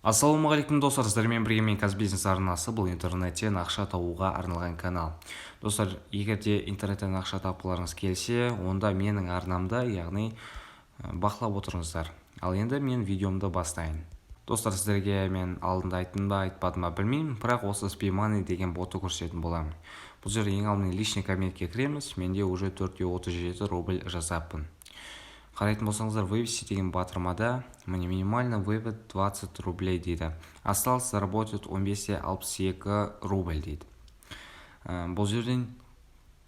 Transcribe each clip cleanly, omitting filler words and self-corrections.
Ассалаумағалейкум достар, сіздермен бірге мен Казбизнес арнасы. Бұл интернеттен ақша табуға арналған канал. Достар, егер де интернеттен ақша тапқыларыңыз келсе, онда менің арнамда, яғни бақылап отырыңыздар. Ал енді мен видеомды бастайын. Достар, сіздерге мен алдында айттым ба, айтпадым ба білмеймін, бірақ осы SpayMoney деген ботты көрсететін боламын. Бұл жерде ең алдымен личный кабинетке кіреміз. Менде уже 437 рубль жасаппын. Қарайтын болсаңыздар, вывести деген батырмада мне минимально вывод 20 рублей дейді. Осталось заработать 15-62 рубль дейді. Бұл жерден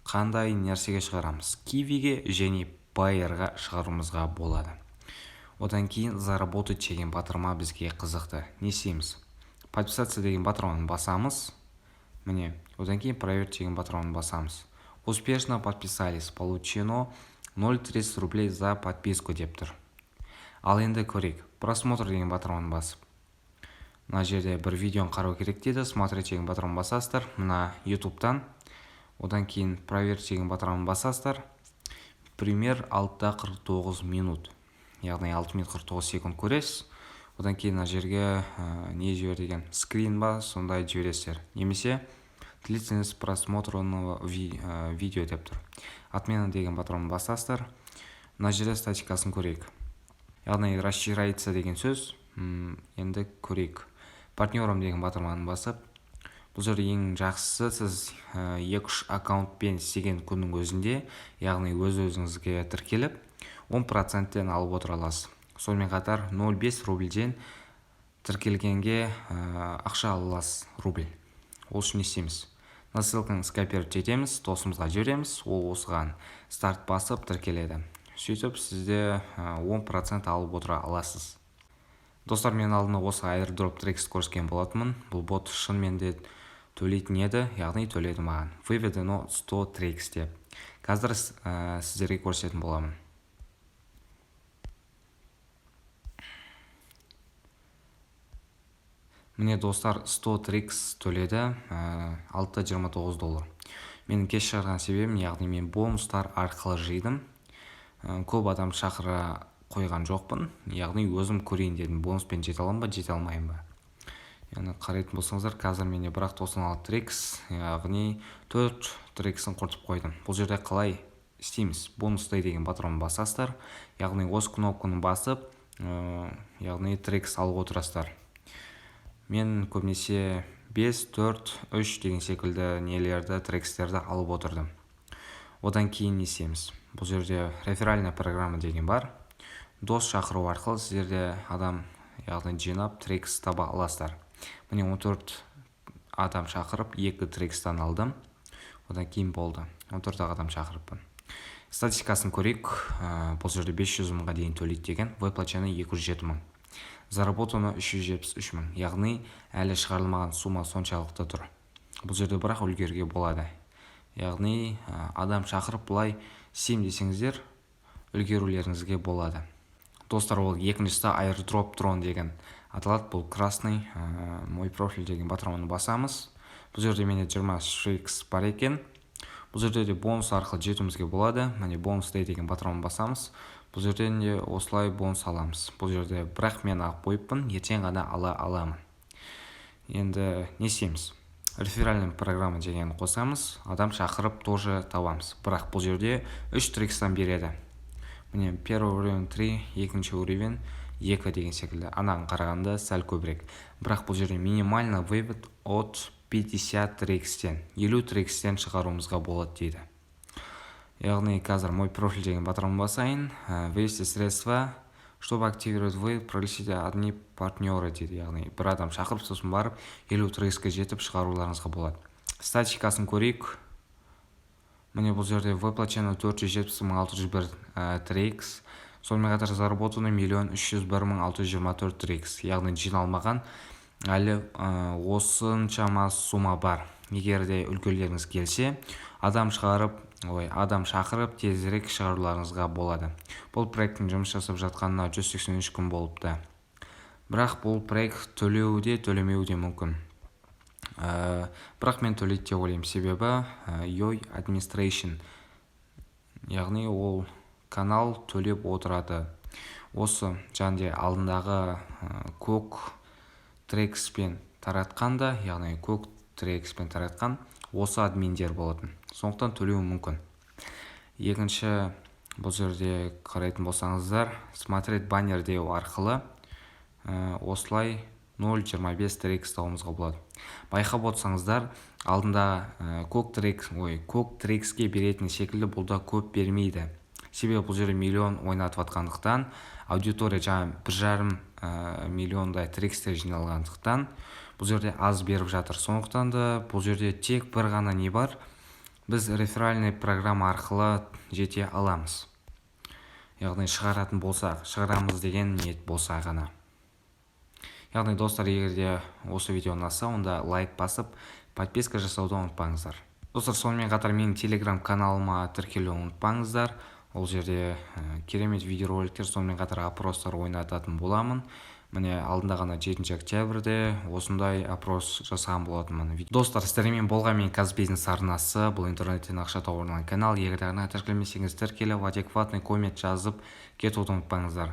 қандай нәрсеге шығарамыз? Кивиге және Пайерға шығаруымызға болады. Одан кейін заработать деген батырма бізге қызықты. Не істейміз? Подписаться деген батырманы басамыз. Міне, одан кейін проверить деген батырманы басамыз. Успешно подписались, получено 0,30 рублей за подписку деп тұр. Ал енді көрейік. Просмотр деген батырманы басып. Мына жерде бір видеоны қарау керек дейді. Смотреть деген батырманы басасыздар. Мына YouTube'тан. Одан кейін проверить деген батырманы басасыздар. Пример 6:49 минут. Яғни 6 минут 49 секунд көресіз. Одан кейін мына жерге не жібер деген скрин ба, сондай жібересіздер. Немесе длительность просмотренного видео деп тұр. Отмена деген батырманы басасыздар. Мына жерде статикасын көрейік. Яғни расширяется деген сөз. Енді көрейік. Партнером деген батырманы басып. Бұл жерде ең жақсысы, сіз 2-3 аккаунтпен істеген күннің өзінде, яғни өз-өзіңізге тіркеліп 10%-тен алып отыра аласыз. Сонымен қатар 0,5 рубльден тіркелгенге ақша аласыз, рубль. Ол үшін не істейміз? Ссылканы скопировать етеміз, досымызға жібереміз, ол осыған старт басып тіркеледі. Сөйтіп сізде 10% алып отыра аласыз. Достар, мен алдында осы airdrop tricks көрсеткен болатынмын. Бұл бот шынымен де төлейтін еді, яғни төледі маған. Выведено 100 tricks деп. Қазір сіздерге көрсететін боламын. Міне достар, 100 tricks төледі, 6.29 доллар. Менің кеш шығарған себебім, яғни мен бонустар арқылы жидым. Көп адам шақыра қойған жоқпын, яғни өзім көрейін дедім, бонуспен жете аламын ба, жете алмайым ба. Яғни қарайтын болсаңыздар, қазір менде бірақ 96 трикс, яғни 4 триксін құртып қойдым. Бұл жерде қалай істейміз? Бонустай деген батырманы басасыздар, яғни осы кнопканы басып, яғни трикс алып отырасыздар. Мен көбінесе 5, 4, 3 деген секілді нелерді, трикстерді алып отырдым. Одан кейін не істейміз? Бұл жерде реферальная программа деген бар. Дос шақыру арқылы сіздерде адам, яғни жинап трикс таба аласыздар. Міне 14 адам шақырып, 2 трикстан алдым. Одан кейін болды. 14 адам шақырыппын. Статистикасын көрейік. Бұл жерде 500 мыңға дейін төлейді деген. Выплачено 207 мың. Заработано 373 мың. Яғни әлі шығарылмаған сума соншалықты тұр. Бұл жерде бірақ үлгерге болады. Яғни адам шақырып бұлай сем десеңіздер, үлгерулеріңізге болады. Достар, ол екіншісі airdrop drone деген аталады. Бұл красный мой профиль деген батырманы басамыз. Бұл жерде менде 20 tricks бар екен. Бұл жерде де бонус арқылы жетуімізге болады. Міне бонустай деген батырманы басамыз. Бұл жерде де осылай бонус аламыз. Бұл жерде бірақ мен ақ қойыппын, ертең ғана ала аламын. Енді не істейміз? Реферальная программа деген қосамыз, адам шақырып тоже табамыз. Бірақ бұл жерде 3 трикстан береді. Міне, первый уровень 3, екінші уровень 2 деген секілді. Анаған қарағанда сәл көбірек. Бірақ бұл жерде минимально вывод от 50 трикстен, 50 трикстен шығаруымызға болады дейді. Яғни қазір мой профиль деген батырманы басайын. Вывести средства, чтобы активировать вы, пригласите одни партнеры дейді. Яғни бір адам шақырып, сосын барып 50 трикске жетіп шығаруларыңызға болады. Статикасын көрейік. Міне бұл жерде выплачено 470 601 трикс. Сонымен қатар заработано 1 301 624 трикс. Яғни жиналмаған әлі осыншама сума бар. Егер де үлгілеріңіз келсе, адам шақырып тезірек шығаруларыңызға болады. Бұл проекттің жұмыс жасап жатқанына 183 күн болыпты. Бірақ бұл проект төлеуде, төлемеуде мүмкін. Бірақ мен төлейді деп ойлаймын, себебі Йой Administration, яғни ол канал төлеп отырады. Осы жаңде алдындағы көк трекспен таратқан да, яғни көк трекспен таратқан осы админдер болатын. Сондықтан төлеуі мүмкін. Екінші, бұл жерде қарайтын болсаңыздар, смотреть баннер деу арқылы осылай 0.25 трек ұстауымызға болады. Байқап отырсаңыздар, алдында көк трекске беретін секілді бұлда көп бермейді. Себебі бұл жерде миллион ойнатып атқандықтан, аудитория жаңа 1,5 миллиондай трекстер жиналғандықтан, бұл жерде аз беріп жатыр. Сондықтан да бұл жерде тек бір ғана не бар, біз реферальный программа арқылы жете аламыз. Яғни шығарамыз деген ниет болса ғана. Яғни достар, егерде осы видео ұнаса, онда лайк басып, подписка жасауды ұмытпаңыздар. Достар, сонымен қатар менің телеграм каналыма тіркелуді ұмытпаңыздар. Ол жерде керемет видеороликтер, сонымен қатар опростар ойнататын боламын. Міне алдында ғана 7 октябрьде осындай опрос жасаған болатынмын. Достар, сіздермен болған мен Казбизнес арнасы, бұл интернеттен ақша табу канал. Егер ғана тіркелмесеңіз, тіркеліп, адекватный коммент жазып кетуді ұмытпаңыздар.